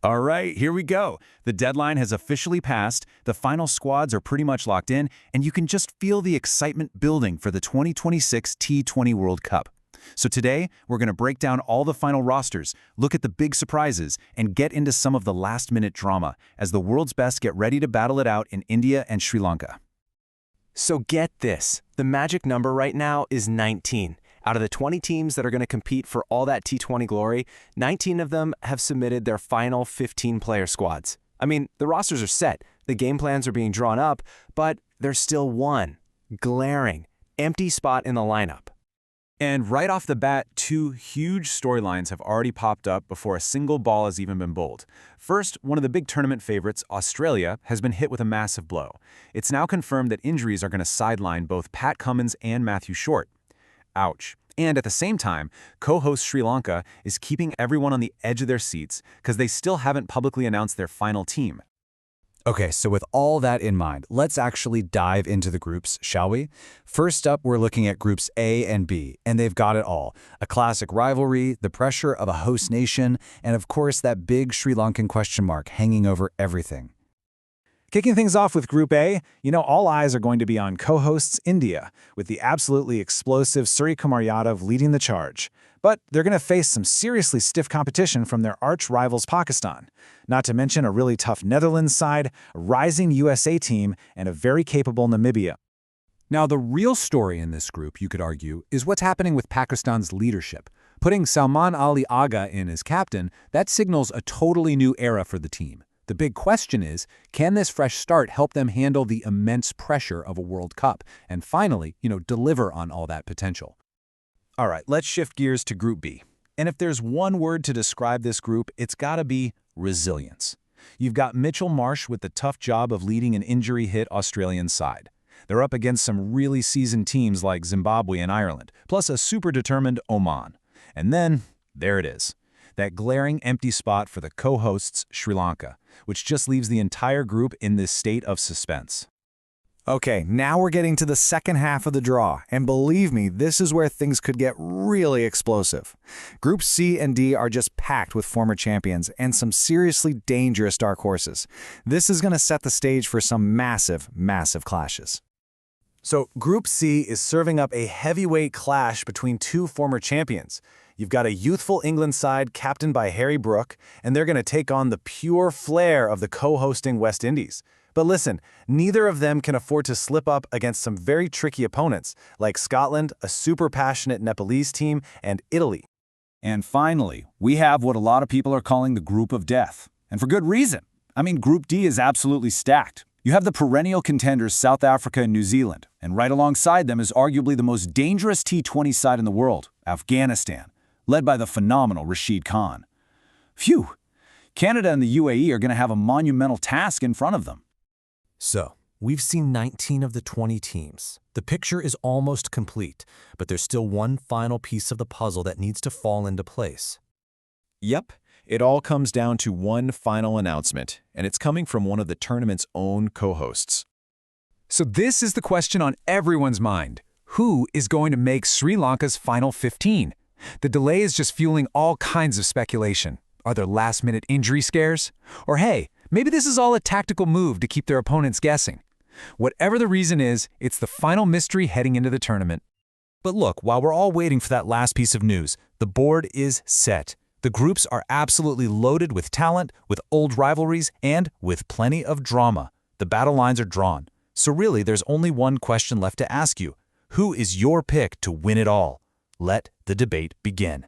All right, here we go. The deadline has officially passed, the final squads are pretty much locked in, and you can just feel the excitement building for the 2026 T20 World Cup. So today, we're going to break down all the final rosters, look at the big surprises, and get into some of the last-minute drama as the world's best get ready to battle it out in India and Sri Lanka. So get this, the magic number right now is 19. Out of the 20 teams that are going to compete for all that T20 glory, 19 of them have submitted their final 15-player squads. I mean, the rosters are set, the game plans are being drawn up, but there's still one glaring, empty spot in the lineup. And right off the bat, two huge storylines have already popped up before a single ball has even been bowled. First, one of the big tournament favorites, Australia, has been hit with a massive blow. It's now confirmed that injuries are going to sideline both Pat Cummins and Matthew Short. Ouch. And at the same time, co-host Sri Lanka is keeping everyone on the edge of their seats because they still haven't publicly announced their final team. Okay, so with all that in mind, let's actually dive into the groups, shall we? First up, we're looking at groups A and B, and they've got it all. A classic rivalry, the pressure of a host nation, and of course that big Sri Lankan question mark hanging over everything. Kicking things off with Group A, all eyes are going to be on co-hosts India, with the absolutely explosive Suryakumar Yadav leading the charge. But they're going to face some seriously stiff competition from their arch-rivals Pakistan. Not to mention a really tough Netherlands side, a rising USA team, and a very capable Namibia. Now, the real story in this group, you could argue, is what's happening with Pakistan's leadership. Putting Salman Ali Agha in as captain, that signals a totally new era for the team. The big question is, can this fresh start help them handle the immense pressure of a World Cup and finally, deliver on all that potential? All right, let's shift gears to Group B. And if there's one word to describe this group, it's gotta be resilience. You've got Mitchell Marsh with the tough job of leading an injury-hit Australian side. They're up against some really seasoned teams like Zimbabwe and Ireland, plus a super determined Oman. And then, there it is. That glaring empty spot for the co-hosts Sri Lanka, which just leaves the entire group in this state of suspense. Okay, now we're getting to the second half of the draw, and believe me, this is where things could get really explosive. Groups C and D are just packed with former champions and some seriously dangerous dark horses. This is going to set the stage for some massive, massive clashes. So Group C is serving up a heavyweight clash between two former champions. You've got a youthful England side captained by Harry Brook, and they're going to take on the pure flair of the co-hosting West Indies. But listen, neither of them can afford to slip up against some very tricky opponents, like Scotland, a super passionate Nepalese team, and Italy. And finally, we have what a lot of people are calling the group of death. And for good reason. I mean, Group D is absolutely stacked. You have the perennial contenders South Africa and New Zealand, and right alongside them is arguably the most dangerous T20 side in the world, Afghanistan, led by the phenomenal Rashid Khan. Phew! Canada and the UAE are going to have a monumental task in front of them. So, we've seen 19 of the 20 teams. The picture is almost complete, but there's still one final piece of the puzzle that needs to fall into place. Yep, it all comes down to one final announcement, and it's coming from one of the tournament's own co-hosts. So this is the question on everyone's mind. Who is going to make Sri Lanka's final 15? The delay is just fueling all kinds of speculation. Are there last-minute injury scares? Or hey, maybe this is all a tactical move to keep their opponents guessing. Whatever the reason is, it's the final mystery heading into the tournament. But look, while we're all waiting for that last piece of news, the board is set. The groups are absolutely loaded with talent, with old rivalries, and with plenty of drama. The battle lines are drawn. So really, there's only one question left to ask you. Who is your pick to win it all? Let the debate begin.